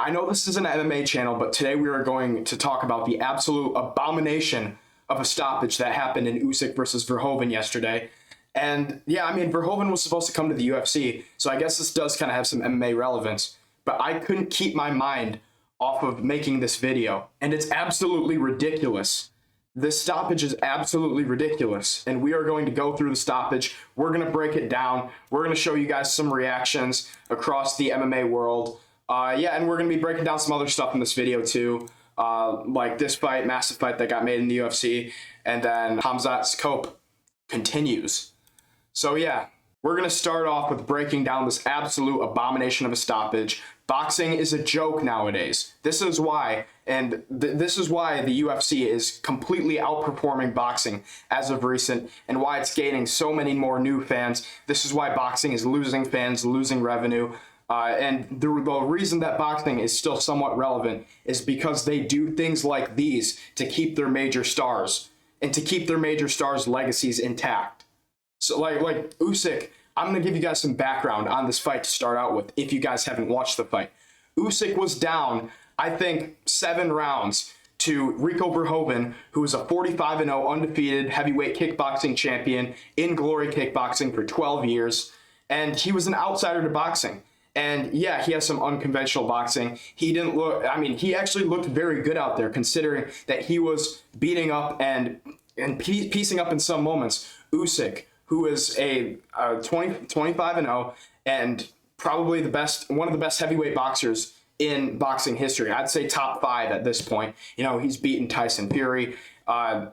I know this is an MMA channel, but today we are going to talk about the absolute abomination of a stoppage that happened in Usyk versus Verhovven yesterday. And yeah, I mean, Verhovven was supposed to come to the UFC, so I guess this does kind of have some MMA relevance, but I couldn't keep my mind off of making this video, and it's absolutely ridiculous. This stoppage is absolutely ridiculous, and we are going to go through the stoppage. We're going to break it down. We're going to show you guys some reactions across the MMA world. Yeah, and we're going to be breaking down some other stuff in this video too, like this fight, massive fight that got made in the UFC, and then Khamzat's Cope continues. So yeah, we're going to start off with breaking down this absolute abomination of a stoppage. Boxing is a joke nowadays. This is why, and this is why the UFC is completely outperforming boxing as of recent, and why it's gaining so many more new fans. This is why boxing is losing fans, losing revenue. And the reason that boxing is still somewhat relevant is because they do things like these to keep their major stars and to keep their major stars' legacies intact. So like Usyk, I'm going to give you guys some background on this fight to start out with if you guys haven't watched the fight. Usyk was down, I think, 7 rounds to Rico Verhovven, who is a 45-0 undefeated heavyweight kickboxing champion in Glory Kickboxing for 12 years. And he was an outsider to boxing. And yeah, he has some unconventional boxing. He didn't look, I mean, he actually looked very good out there considering that he was beating up and piecing up in some moments Usyk, who is a 25-0 and probably the best, one of the best heavyweight boxers in boxing history. I'd say top 5 at this point. You know, he's beaten Tyson Fury, Alexander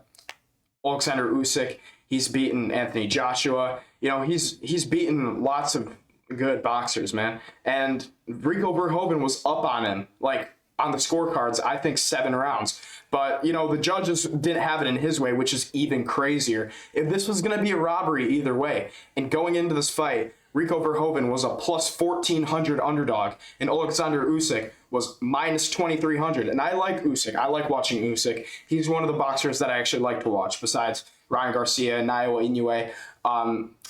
Usyk. He's beaten Anthony Joshua. You know, he's beaten lots of good boxers, man. And Rico Verhovven was up on him, like on the scorecards, I think 7 rounds. But, you know, the judges didn't have it in his way, which is even crazier. If this was going to be a robbery either way, and going into this fight, Rico Verhovven was a plus 1,400 underdog, and Alexander Usyk was minus 2,300. And I like Usyk. I like watching Usyk. He's one of the boxers that I actually like to watch, besides Ryan Garcia and Naoya Inoue.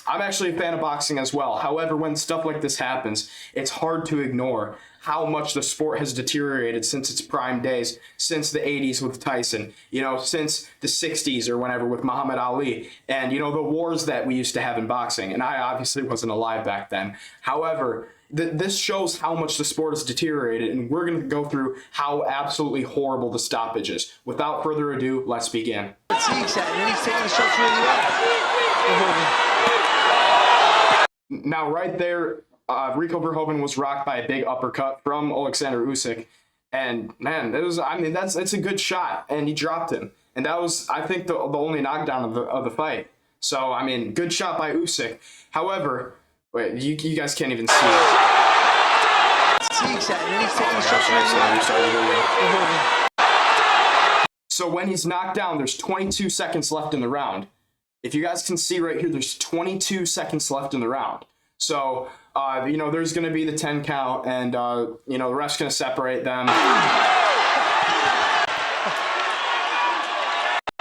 I'm actually a fan of boxing as well. However, when stuff like this happens, it's hard to ignore how much the sport has deteriorated since its prime days, since the 80s with Tyson, you know, since the 60s or whenever with Muhammad Ali, and, you know, the wars that we used to have in boxing. And I obviously wasn't alive back then. However, this shows how much the sport has deteriorated, and we're going to go through how absolutely horrible the stoppage is. Without further ado, let's begin. Now, right there, Rico Verhovven was rocked by a big uppercut from Alexander Usyk, and man, it was, I mean, it's a good shot, and he dropped him, and that was, I think, the only knockdown of the fight. So, I mean, good shot by Usyk. However, wait, you guys can't even see it. So when he's knocked down, there's 22 seconds left in the round. If you guys can see right here, there's 22 seconds left in the round. So, you know, there's going to be the 10 count, and, you know, the ref's going to separate them. The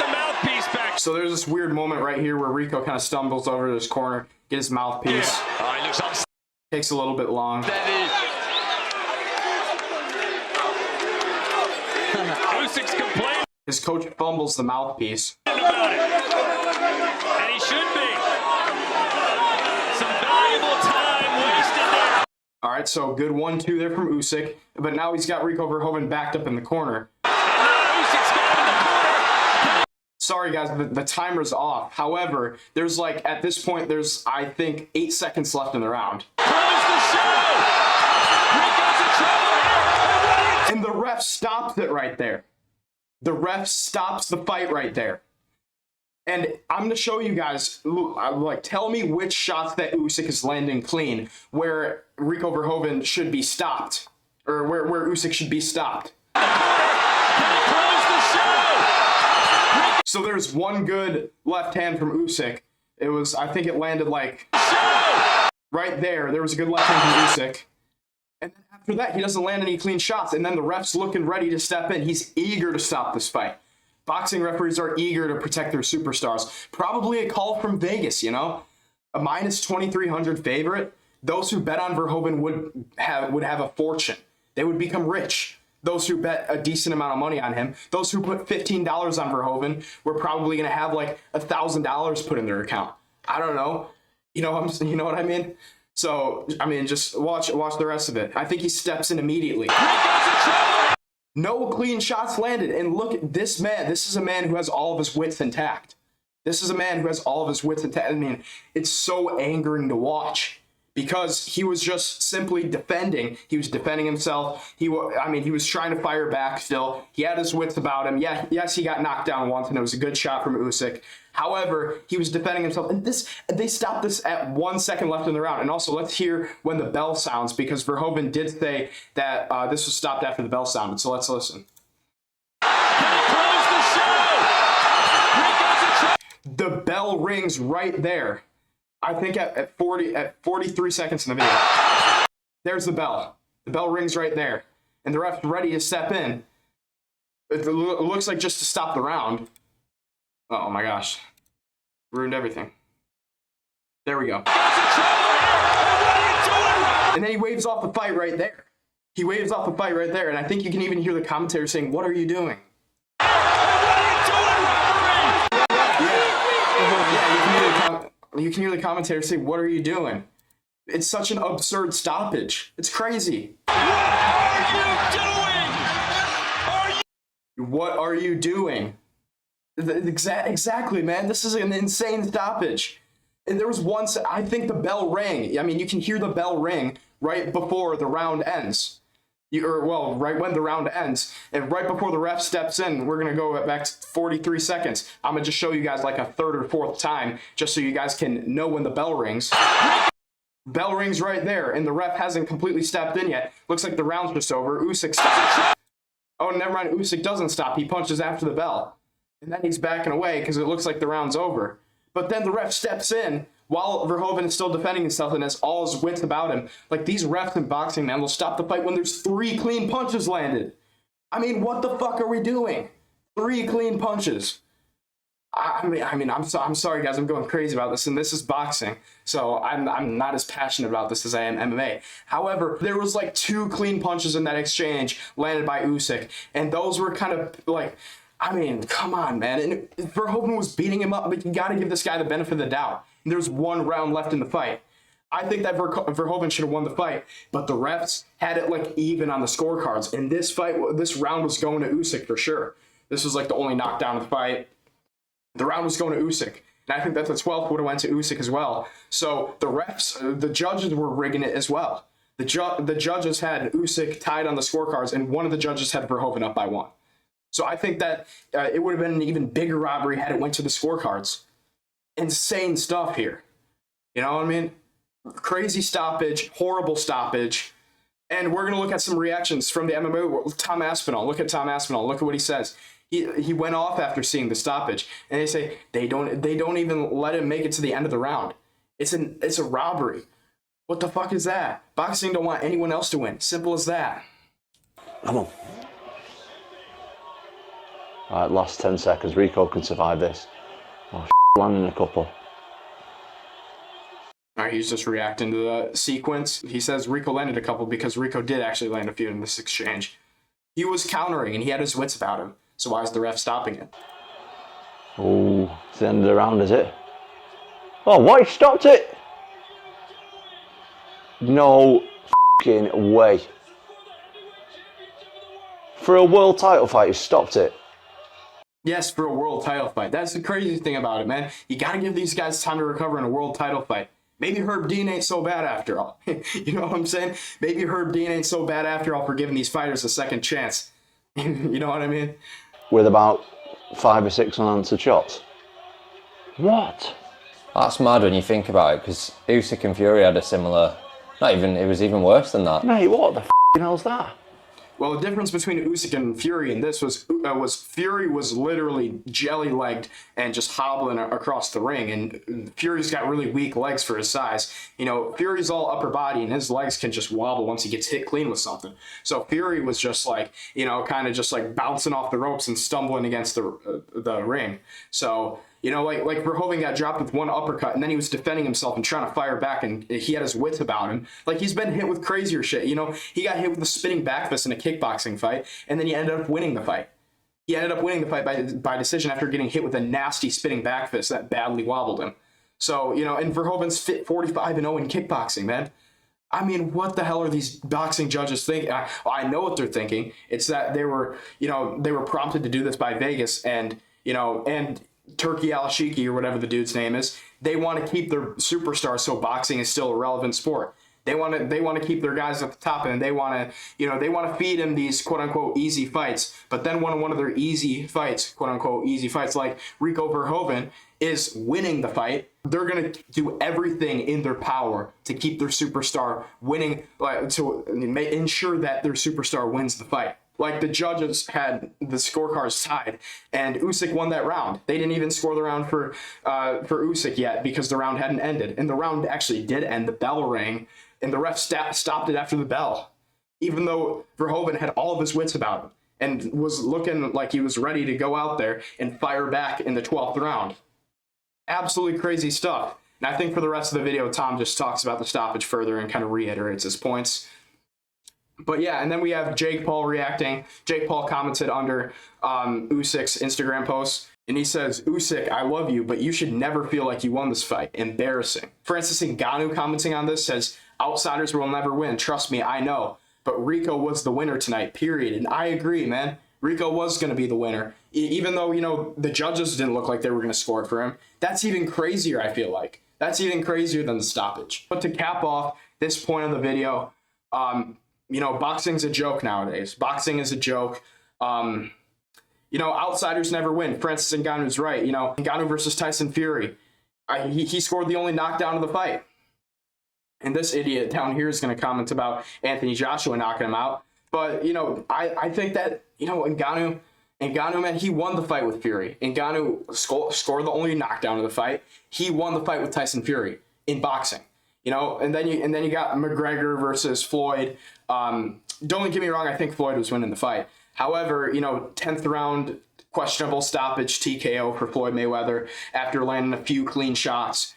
mouthpiece back. So there's this weird moment right here where Rico kind of stumbles over to his corner, get his mouthpiece. He looks up. Takes a little bit long. Usyk's complaining His coach fumbles the mouthpiece. about it. And he should be. Some valuable time wasted there. All right, so good 1-2 there from Usyk, but now he's got Rico Verhovven backed up in the corner. And now Usyk's got him in the corner. Sorry, guys, the timer's off. However, there's like, at this point, there's, I think, 8 seconds left in the round. Close the show. Rico's in trouble here. And the ref stops it right there. The ref stops the fight right there. And I'm going to show you guys, like, tell me which shots that Usyk is landing clean, where Rico Verhovven should be stopped, or where Usyk should be stopped. Close the show. So there's one good left hand from Usyk. It was, I think it landed like right there. There was a good left hand from Usyk. And then after that, he doesn't land any clean shots. And then the ref's looking ready to step in. He's eager to stop this fight. Boxing referees are eager to protect their superstars. Probably a call from Vegas, you know? A minus 2,300 favorite. Those who bet on Verhovven would have a fortune. They would become rich. Those who bet a decent amount of money on him, those who put $15 on Verhovven, were probably going to have like $1,000 put in their account. I don't know. You know what I mean? So, I mean, just watch the rest of it. I think he steps in immediately. No clean shots landed. And look at this man. This is a man who has all of his wits intact. This is a man who has all of his wits intact. I mean, it's so angering to watch because he was just simply defending. He was defending himself. He was trying to fire back still. He had his wits about him. Yeah, yes, he got knocked down once, and it was a good shot from Usyk. However, he was defending himself, and they stopped this at 1 second left in the round. And also, let's hear when the bell sounds, because Verhovven did say that this was stopped after the bell sounded. So let's listen. The bell rings right there. I think at 43 seconds in the video. There's the bell. The bell rings right there, and the ref's ready to step in. It looks like just to stop the round. Oh my gosh. Ruined everything. There we go. And then he waves off the fight right there. He waves off the fight right there, and I think you can even hear the commentator saying, "What are you doing?" You can hear the commentator say, "What are you doing?" It's such an absurd stoppage. It's crazy. What are you doing? Exactly, man. This is an insane stoppage. And there was once, I think the bell rang. I mean, you can hear the bell ring right before the round ends. Right when the round ends. And right before the ref steps in, we're going to go back to 43 seconds. I'm going to just show you guys like a third or fourth time, just so you guys can know when the bell rings. Bell rings right there, and the ref hasn't completely stepped in yet. Looks like the round's just over. Usyk stops. Oh, never mind. Usyk doesn't stop. He punches after the bell. And then he's backing away because it looks like the round's over. But then the ref steps in while Verhovven is still defending himself and has all his wits about him. Like, these refs in boxing, man, will stop the fight when there's 3 clean punches landed. I mean, what the fuck are we doing? 3 clean punches. I'm sorry, guys. I'm going crazy about this, and this is boxing, so I'm not as passionate about this as I am MMA. However, there was like 2 clean punches in that exchange landed by Usyk, and those were kind of like, I mean, come on, man. And Verhovven was beating him up, but you got to give this guy the benefit of the doubt. And there's 1 round left in the fight. I think that Verhovven should have won the fight, but the refs had it like even on the scorecards. And this round was going to Usyk for sure. This was like the only knockdown of the fight. The round was going to Usyk. And I think that the 12th would have went to Usyk as well. So the judges were rigging it as well. The judges had Usyk tied on the scorecards, and one of the judges had Verhovven up by 1. So I think that it would have been an even bigger robbery had it went to the scorecards. Insane stuff here. You know what I mean? Crazy stoppage, horrible stoppage. And we're going to look at some reactions from the MMA. Tom Aspinall. Look at Tom Aspinall. Look at what he says. He went off after seeing the stoppage. And they say they don't even let him make it to the end of the round. It's a robbery. What the fuck is that? Boxing don't want anyone else to win. Simple as that. Come on. All right, last 10 seconds. Rico can survive this. Oh, landing a couple. All right, he's just reacting to the sequence. He says Rico landed a couple because Rico did actually land a few in this exchange. He was countering and he had his wits about him. So why is the ref stopping it? Oh, it's the end of the round, is it? Oh, what? He stopped it? No fucking way. For a world title fight, he stopped it. Yes, for a world title fight. That's the crazy thing about it, man. You got to give these guys time to recover in a world title fight. Maybe Herb Dean ain't so bad after all. You know what I'm saying? Maybe Herb Dean ain't so bad after all for giving these fighters a second chance. You know what I mean? With about 5 or 6 unanswered shots. What? That's mad when you think about it, because Usyk and Fury had a similar... it was even worse than that. Mate, what the hell's that? Well, the difference between Usyk and Fury in this was Fury was literally jelly-legged and just hobbling across the ring, and Fury's got really weak legs for his size. You know, Fury's all upper body, and his legs can just wobble once he gets hit clean with something. So Fury was just like, you know, kind of just like bouncing off the ropes and stumbling against the ring. So, You know, like Verhovven got dropped with one uppercut, and then he was defending himself and trying to fire back, and he had his wits about him. Like, he's been hit with crazier shit. You know, he got hit with a spinning back fist in a kickboxing fight, and then he ended up winning the fight. He ended up winning the fight by decision after getting hit with a nasty spinning back fist that badly wobbled him. So, you know, and Verhoeven's fit 45-0 in kickboxing, man. I mean, what the hell are these boxing judges thinking? I know what they're thinking. It's that they were prompted to do this by Vegas, and Turkey Al-Shiki, or whatever the dude's name is. They want to keep their superstars so boxing is still a relevant sport. They want to keep their guys at the top, and they want to feed him these quote unquote easy fights. But then one of their easy fights, quote unquote easy fights, like Rico Verhovven, is winning the fight. They're going to do everything in their power to keep their superstar winning, to ensure that their superstar wins the fight. Like, the judges had the scorecards tied, and Usyk won that round. They didn't even score the round for Usyk yet because the round hadn't ended. And the round actually did end. The bell rang, and the ref stopped it after the bell, even though Verhovven had all of his wits about him and was looking like he was ready to go out there and fire back in the 12th round. Absolutely crazy stuff. And I think for the rest of the video, Tom just talks about the stoppage further and kind of reiterates his points. But yeah, and then we have Jake Paul reacting. Jake Paul commented under Usyk's Instagram post, and he says, "Usyk, I love you, but you should never feel like you won this fight. Embarrassing." Francis Ngannou commenting on this says, "Outsiders will never win. Trust me, I know. But Rico was the winner tonight, period." And I agree, man. Rico was going to be the winner. Even though, you know, the judges didn't look like they were going to score it for him. That's even crazier, I feel like. That's even crazier than the stoppage. But to cap off this point of the video, you know, boxing's a joke nowadays. Boxing is a joke. You know, outsiders never win. Francis Ngannou's right. You know, Ngannou versus Tyson Fury. He scored the only knockdown of the fight. And this idiot down here is going to comment about Anthony Joshua knocking him out. But, you know, I think that, you know, Ngannou, man, he won the fight with Fury. Ngannou scored the only knockdown of the fight. He won the fight with Tyson Fury in boxing. You know, and then you got McGregor versus Floyd. Don't get me wrong, I think Floyd was winning the fight. However, you know, 10th round questionable stoppage TKO for Floyd Mayweather after landing a few clean shots.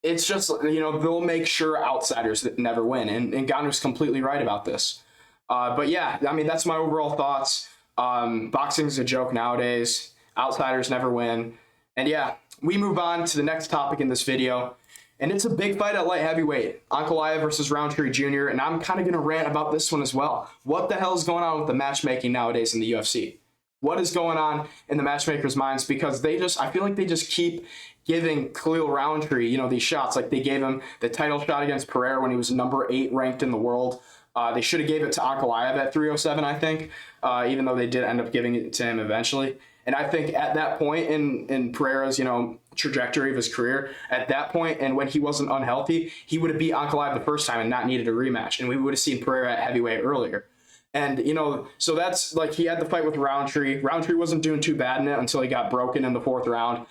It's just, you know, they'll make sure outsiders that never win. And Ngannou's completely right about this. But yeah, I mean, that's my overall thoughts. Boxing's a joke nowadays. Outsiders never win. And yeah, we move on to the next topic in this video. And it's a big fight at light heavyweight. Ankalaev versus Rountree Jr. And I'm kind of going to rant about this one as well. What the hell is going on with the matchmaking nowadays in the UFC? What is going on in the matchmakers' minds? Because I feel like they just keep giving Khalil Rountree, you know, these shots. Like, they gave him the title shot against Pereira when he was number 8 ranked in the world. They should have gave it to Ankalaev at 307, I think, even though they did end up giving it to him eventually. And I think at that point in Pereira's, you know, trajectory of his career, at that point, and when he wasn't unhealthy, he would have beat Ankalaev the first time and not needed a rematch. And we would have seen Pereira at heavyweight earlier. And, you know, so that's like, he had the fight with Rountree. Rountree wasn't doing too bad in it until he got broken in the 4th round.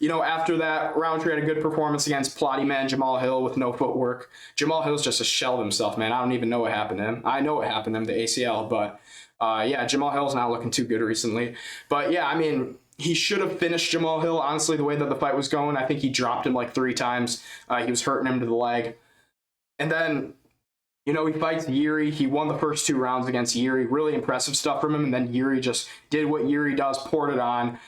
You know, after that, Rountree had a good performance against Plotty Man Jamal Hill with no footwork. Jamal Hill's just a shell of himself, man. I don't even know what happened to him. I know what happened to him, the ACL, but yeah, Jamal Hill's not looking too good recently. But yeah, I mean, he should have finished Jamal Hill, honestly, the way that the fight was going. I think he dropped him like 3 times. He was hurting him to the leg. And then, you know, he fights Yuri. He won the first 2 rounds against Yuri. Really impressive stuff from him. And then Yuri just did what Yuri does, poured it on.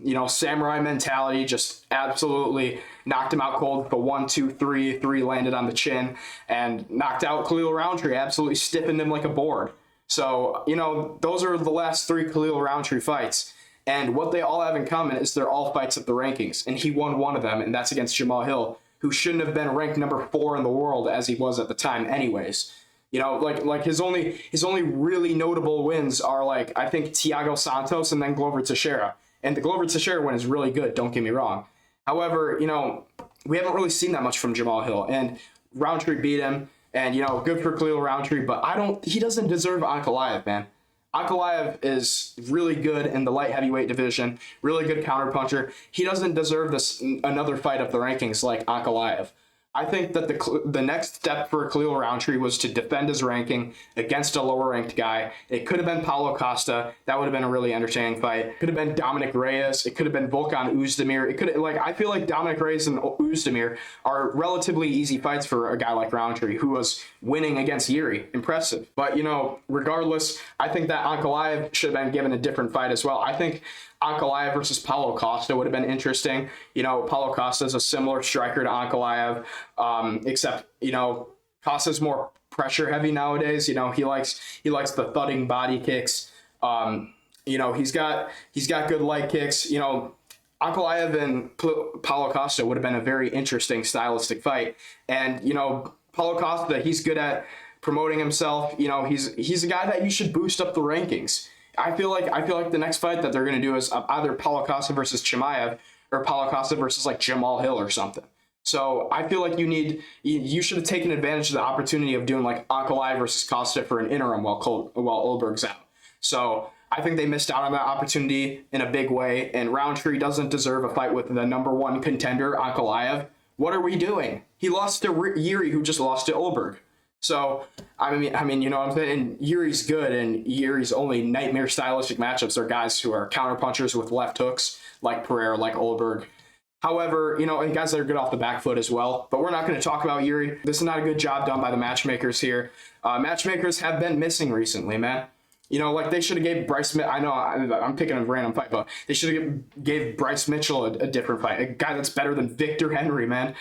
You know, samurai mentality, just absolutely knocked him out cold. The 1, 2, 3 landed on the chin and knocked out Khalil Rountree, absolutely stiffened him like a board. So, you know, those are the last 3 Khalil Rountree fights. And what they all have in common is they're all fights at the rankings. And he won one of them, and that's against Jamal Hill, who shouldn't have been ranked number 4 in the world as he was at the time anyways. You know, like his only really notable wins are, like, I think Thiago Santos and then Glover Teixeira. And the Glover Teixeira one is really good, don't get me wrong. However, you know, we haven't really seen that much from Jamal Hill. And Rountree beat him. And, you know, good for Khalil Rountree. But he doesn't deserve Ankalaev, man. Ankalaev is really good in the light heavyweight division. Really good counterpuncher. He doesn't deserve another fight up the rankings like Ankalaev. I think that the next step for Khalil Rountree was to defend his ranking against a lower ranked guy. It could have been Paulo Costa. That would have been a really entertaining fight. It could have been Dominic Reyes. It could have been Volkan Oezdemir. It could I feel like Dominic Reyes and Oezdemir are relatively easy fights for a guy like Rountree, who was winning against Yuri. Impressive. But regardless, I think that Ankalaev should have been given a different fight as well. I think Ankalaev versus Paulo Costa would have been interesting. Paulo Costa is a similar striker to Ankalaev, except Costa's more pressure heavy nowadays. He likes the thudding body kicks. He's got good leg kicks. Ankalaev and Paulo Costa would have been a very interesting stylistic fight. And Paulo Costa, he's good at promoting himself. He's a guy that you should boost up the rankings. I feel like the next fight that they're going to do is either Paulo Costa versus Chimaev or Paulo Costa versus like Jamal Hill or something. So I feel like you should have taken advantage of the opportunity of doing like Ankalaev versus Costa for an interim while Oldberg's out. So I think they missed out on that opportunity in a big way, and Rountree doesn't deserve a fight with the number one contender, Ankalaev. What are we doing? He lost to Yuri, who just lost to Oldberg. So, I mean, you know what I'm saying? And Yuri's good, and Yuri's only nightmare stylistic matchups are guys who are counterpunchers with left hooks, like Pereira, like Oldberg. However, and guys that are good off the back foot as well. But we're not going to talk about Yuri. This is not a good job done by the matchmakers here. Matchmakers have been missing recently, man. They should have gave Bryce. I know I'm picking a random fight, but they should have gave Bryce Mitchell a different fight, a guy that's better than Victor Henry, man.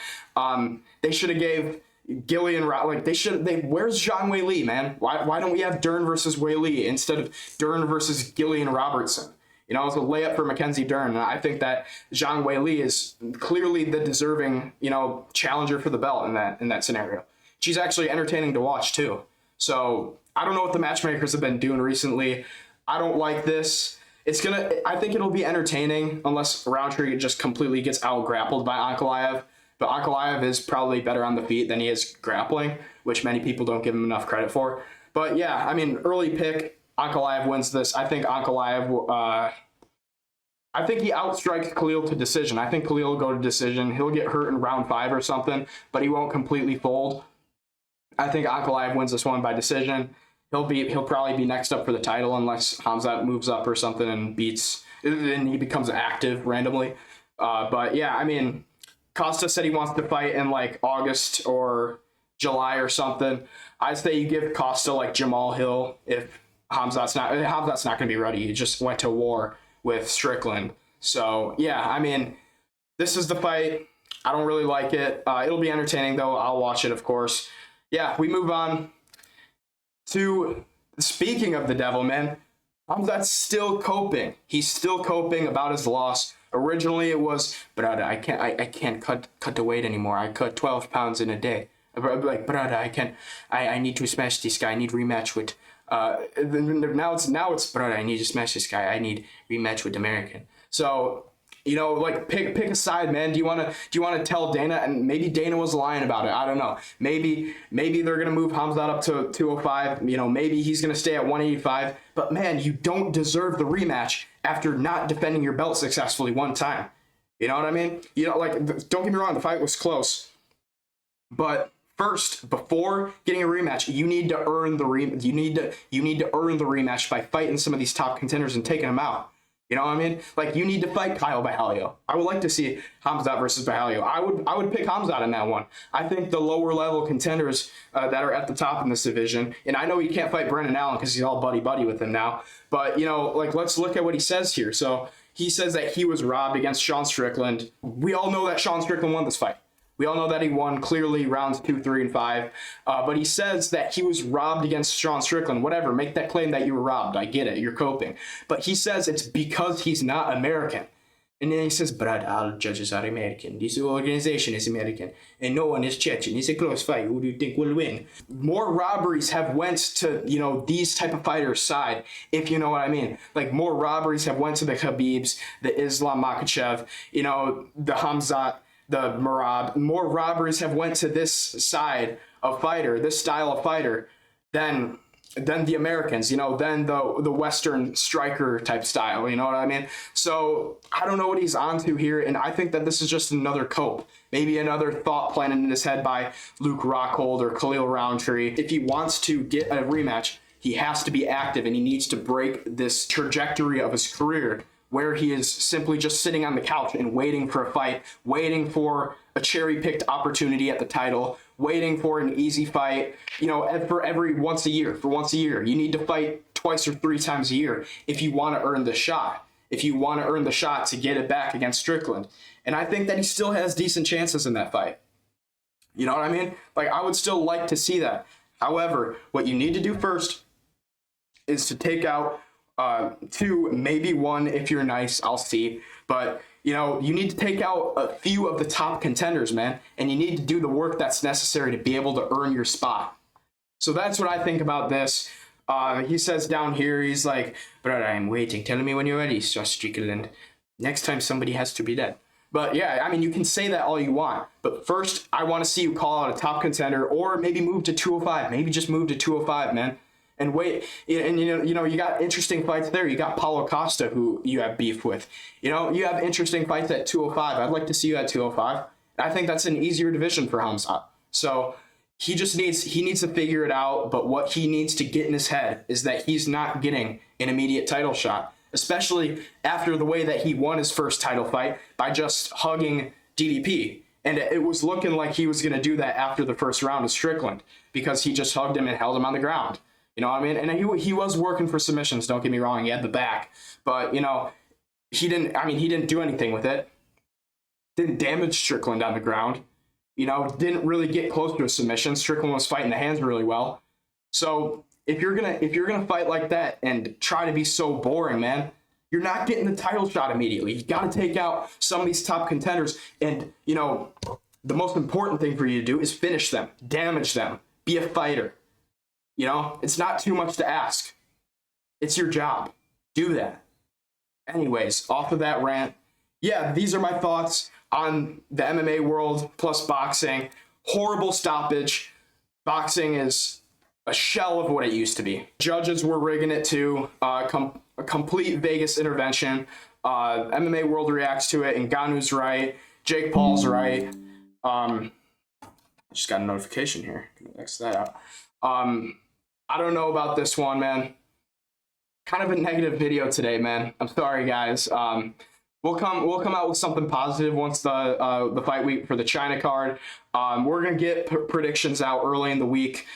They should have gave Gillian, where's Zhang Weili, man? Why don't we have Dern versus Weili instead of Dern versus Gillian Robertson? It's a layup for Mackenzie Dern, and I think that Zhang Weili is clearly the deserving, challenger for the belt in that scenario. She's actually entertaining to watch too. So I don't know what the matchmakers have been doing recently. I don't like this. I think it'll be entertaining unless Rountree just completely gets out grappled by Ankalaev. But Ankalaev is probably better on the feet than he is grappling, which many people don't give him enough credit for. But yeah, I mean, early pick, Ankalaev wins this. I think Ankalaev, I think he outstrikes Khalil to decision. I think Khalil will go to decision. He'll get hurt in round 5 or something, but he won't completely fold. I think Ankalaev wins this one by decision. He'll probably be next up for the title unless Khamzat moves up or something and then he becomes active randomly. But yeah, I mean, Costa said he wants to fight in like August or July or something. I say you give Costa like Jamal Hill if Khamzat's not going to be ready. He just went to war with Strickland. So yeah, I mean, this is the fight. I don't really like it. It'll be entertaining though. I'll watch it, of course. Yeah, we move on to, speaking of the devil, man, Khamzat's still coping. He's still coping about his loss. Originally it was, brother, I can't cut the weight anymore. I cut 12 pounds in a day. Like, brother, I need to smash this guy. I need rematch with, now it's, brother, I need to smash this guy. I need rematch with American. So, like pick a side, man. Do you want to tell Dana? And maybe Dana was lying about it. I don't know. Maybe they're gonna move Khamzat up to 205. Maybe he's gonna stay at 185. But man, you don't deserve the rematch after not defending your belt successfully one time. You know what I mean? Don't get me wrong. The fight was close, but first, before getting a rematch, you need to earn the you need to earn the rematch by fighting some of these top contenders and taking them out. You know what I mean? Like, you need to fight Kyle Bahalio. I would like to see Khamzat versus Bahalio. I would pick Khamzat in that one. I think the lower level contenders that are at the top in this division, and I know he can't fight Brendan Allen because he's all buddy with him now, but let's look at what he says here. So he says that he was robbed against Sean Strickland. We all know that Sean Strickland won this fight. We all know that he won clearly rounds 2, 3, and 5. But he says that he was robbed against Sean Strickland. Whatever, make that claim that you were robbed. I get it, you're coping. But he says it's because he's not American. And then he says, but all judges are American. This organization is American. And no one is Chechen. It's a close fight. Who do you think will win? More robberies have went to, these type of fighters' side, if you know what I mean. Like, more robberies have went to the Khabibs, the Islam Makhachev, the Khamzat, the Murad. More robberies have went to this side of fighter, this style of fighter, than than the Americans, than the Western striker type style, you know what I mean? So I don't know what he's onto here, and I think that this is just another cope, maybe another thought planted in his head by Luke Rockhold or Khalil Rountree. If he wants to get a rematch, he has to be active, and he needs to break this trajectory of his career where he is simply just sitting on the couch and waiting for a fight, waiting for a cherry-picked opportunity at the title, waiting for an easy fight, for once a year. You need to fight twice or three times a year if you want to earn the shot. If you want to earn the shot to get it back against Strickland. And I think that he still has decent chances in that fight. You know what I mean? Like, I would still like to see that. However, what you need to do first is to take out 2, maybe 1 if you're nice, I'll see. But, you need to take out a few of the top contenders, man. And you need to do the work that's necessary to be able to earn your spot. So that's what I think about this. He says down here, he's like, "Brother, I'm waiting. Tell me when you're ready, Strickland. Next time somebody has to be dead." But yeah, I mean, you can say that all you want. But first, I want to see you call out a top contender, or maybe move to 205. Maybe just move to 205, man. And wait, and you got interesting fights there. You got Paulo Costa, who you have beef with. You have interesting fights at 205. I'd like to see you at 205. I think that's an easier division for Hamzat. So he needs to figure it out. But what he needs to get in his head is that he's not getting an immediate title shot, especially after the way that he won his first title fight by just hugging DDP. And it was looking like he was going to do that after the first round of Strickland, because he just hugged him and held him on the ground. You know what I mean? And he was working for submissions, don't get me wrong. He had the back. But, he didn't do anything with it. Didn't damage Strickland on the ground. Didn't really get close to a submission. Strickland was fighting the hands really well. So if you're gonna fight like that and try to be so boring, man, you're not getting the title shot immediately. You got to take out some of these top contenders. And, the most important thing for you to do is finish them, damage them, be a fighter. It's not too much to ask. It's your job. Do that. Anyways, off of that rant, yeah, these are my thoughts on the MMA world plus boxing. Horrible stoppage. Boxing is a shell of what it used to be. Judges were rigging it too. A complete Vegas intervention. MMA world reacts to it, and Ngannou's right. Jake Paul's right. Just got a notification here. X that out. I don't know about this one, man. Kind of a negative video today, man. I'm sorry, guys. We'll come out with something positive once the fight week for the China card. We're gonna get predictions out early in the week.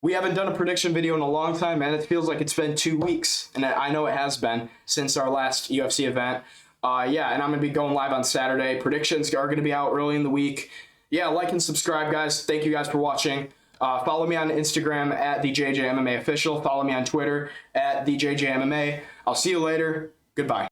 We haven't done a prediction video in a long time, man. It feels like it's been 2 weeks, and I know it has been since our last UFC event. Yeah, and I'm gonna be going live on Saturday. Predictions are gonna be out early in the week. Yeah, like and subscribe, guys. Thank you guys for watching. Follow me on Instagram at the JJ MMA Official. Follow me on Twitter at the JJ MMA. I'll see you later. Goodbye.